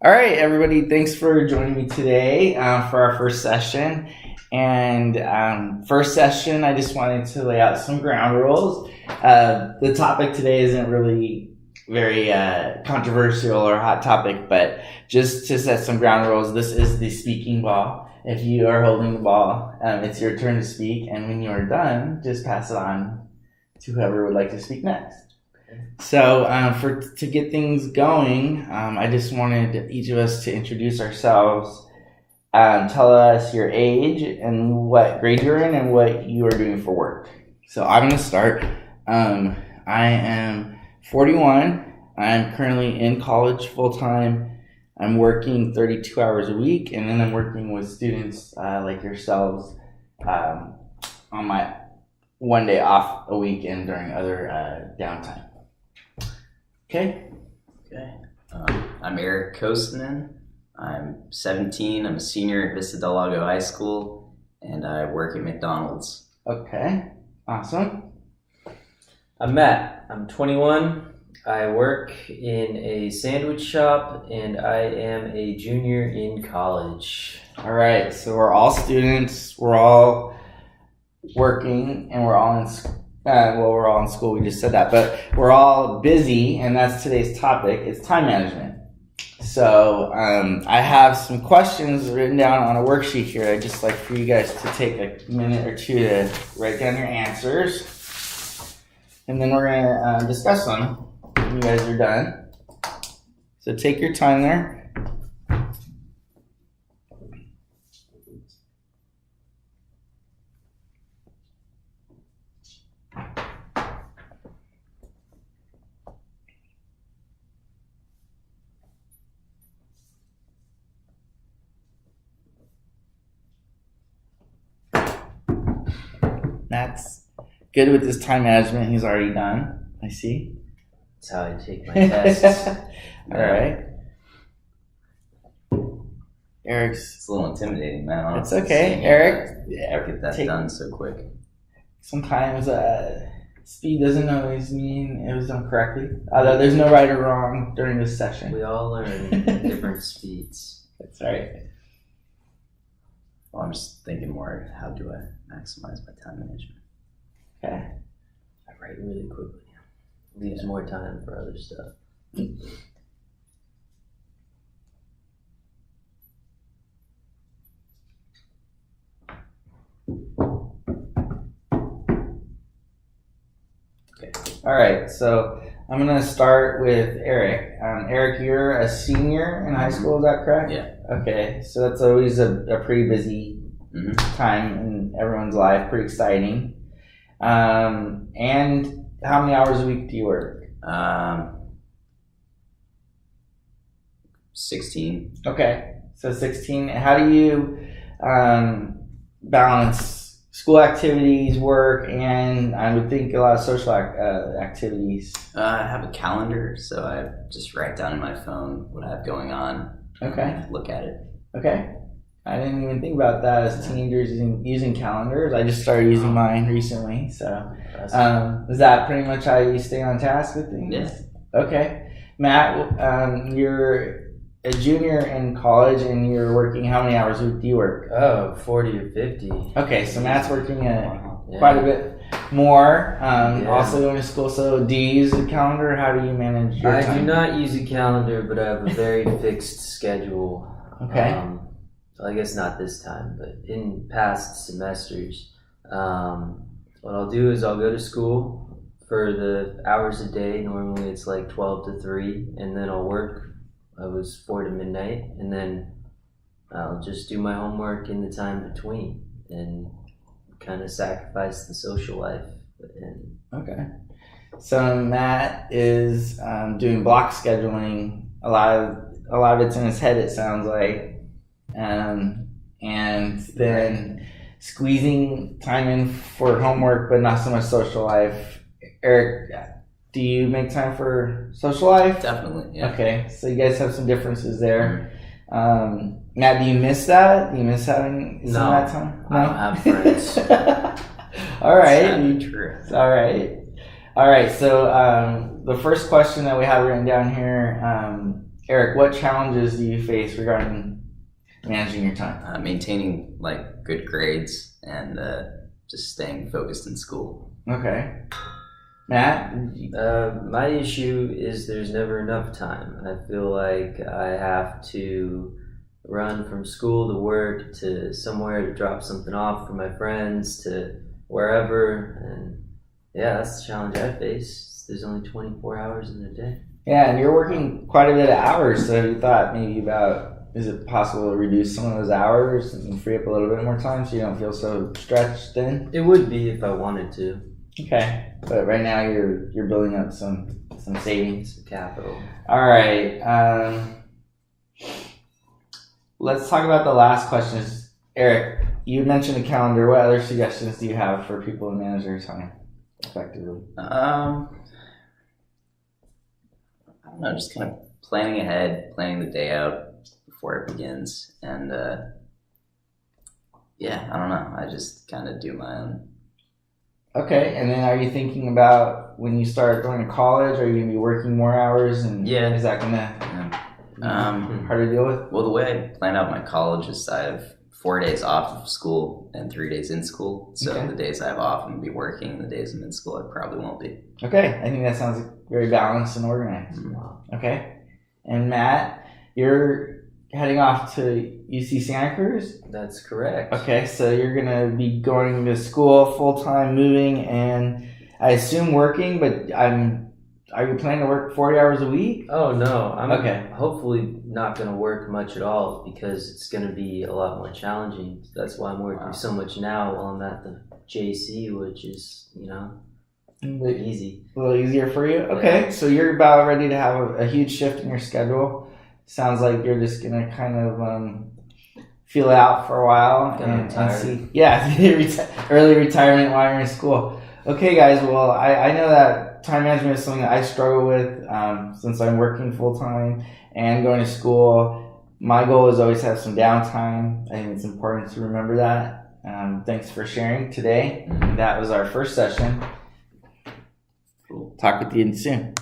All right, everybody, thanks for joining me today for our first session. And first session, I just wanted to lay out some ground rules. The topic today isn't really very controversial or hot topic, but just to set some ground rules, this is the speaking ball. If you are holding the ball, it's your turn to speak. And when you are done, just pass it on to whoever would like to speak next. So to get things going, I just wanted each of us to introduce ourselves, tell us your age and what grade you're in and what you are doing for work. So I'm going to start. I am 41. I'm currently in college full-time. I'm working 32 hours a week, and then I'm working with students like yourselves on my one day off a week and during other downtime. Okay. I'm Eric Kostanen. I'm 17. I'm a senior at Vista Del Lago High School, and I work at McDonald's. Okay. Awesome. I'm Matt. I'm 21. I work in a sandwich shop, and I am a junior in college. All right. So we're all students. We're all working, and we're all in school. We're all in school, we just said that, but we're all busy, and that's today's topic. It's time management. So I have some questions written down on a worksheet here. I'd just like for you guys to take a minute or two to write down your answers, and then we're going to discuss them when you guys are done. So take your time there. Matt's good with his time management. He's already done. I see. That's how I take my tests. All right. Eric's. It's a little intimidating, man. It's okay, Eric. Get that done so quick. Sometimes speed doesn't always mean it was done correctly. Although there's no right or wrong during this session. We all learn at different speeds. That's right. Well, I'm just thinking more, how do I maximize my time management? Okay. I write really quickly. Leaves more time for other stuff. Okay. All right. So I'm going to start with Eric. Eric, you're a senior in high school, is that correct? Yeah. Okay. So that's always a pretty busy time in everyone's life. Pretty exciting. And how many hours a week do you work? 16. Okay. So 16. How do you balance school activities, work, and I would think a lot of social activities? I have a calendar, so I just write down in my phone what I have going on. Okay. Look at it. Okay. I didn't even think about that as teenagers using calendars. I just started using mine recently. So is that pretty much how you stay on task with things? Yes. Okay. Matt, you're a junior in college and you're working, how many hours a week do you work? Oh, 40 or 50. Okay, so Matt's working quite a bit more. Also going to school. So do you use a calendar? How do you manage your time? I do not use a calendar, but I have a very fixed schedule. Okay. I guess not this time, but in past semesters, what I'll do is I'll go to school for the hours a day. Normally it's like 12 to 3, and then I'll work. I was 4 to midnight, and then I'll just do my homework in the time between and kind of sacrifice the social life. Okay. So Matt is doing block scheduling. A lot of it's in his head, it sounds like. And then squeezing time in for homework, but not so much social life. Eric, do you make time for social life? Definitely, yeah. Okay, so you guys have some differences there. Matt, do you miss that? Do you miss having some of that time? No, I don't have friends. All right. All right. All right. So the first question that we have written down here Eric, what challenges do you face regarding managing your time? Maintaining like good grades and just staying focused in school. Okay. Matt? My issue is there's never enough time. I feel like I have to run from school to work to somewhere to drop something off for my friends to wherever, and yeah, that's the challenge I face. There's only 24 hours in a day. Yeah, and you're working quite a bit of hours, so you thought maybe about, is it possible to reduce some of those hours and free up a little bit more time so you don't feel so stretched thin? It would be if I wanted to. Okay, but right now you're building up some savings. Some capital. All right. Let's talk about the last questions. Eric, you mentioned a calendar. What other suggestions do you have for people to manage their time effectively? I don't know, just kind of planning ahead, planning the day out before it begins, and yeah, I don't know. I just kind of do my own. Okay, and then are you thinking about when you start going to college? Are you going to be working more hours? And Yeah. is that going to hard to deal with? Well, the way I plan out my college is I have 4 days off of school and 3 days in school. So Okay. the days I have off, I'm going to be working. And the days I'm in school, I probably won't be. Okay, I think that sounds very balanced and organized. Wow. Okay, and Matt, you're heading off to UC Santa Cruz? That's correct. Okay, so you're gonna be going to school full time, moving, and I assume working. But are you planning to work 40 hours a week? Oh no, I'm Okay. hopefully not going to work much at all because it's going to be a lot more challenging. That's why I'm working Wow. so much now while I'm at the JC, which is, A easy. little easier for you. Okay, so you're about ready to have a huge shift in your schedule. Sounds like you're just gonna kind of feel it out for a while Gonna and retire. see. Yeah, early retirement while you're in school. Okay, guys. Well, I know that time management is something that I struggle with since I'm working full time and going to school. My goal is always to have some downtime. I think it's important to remember that. Thanks for sharing today. That was our first session. Cool. Talk with you soon.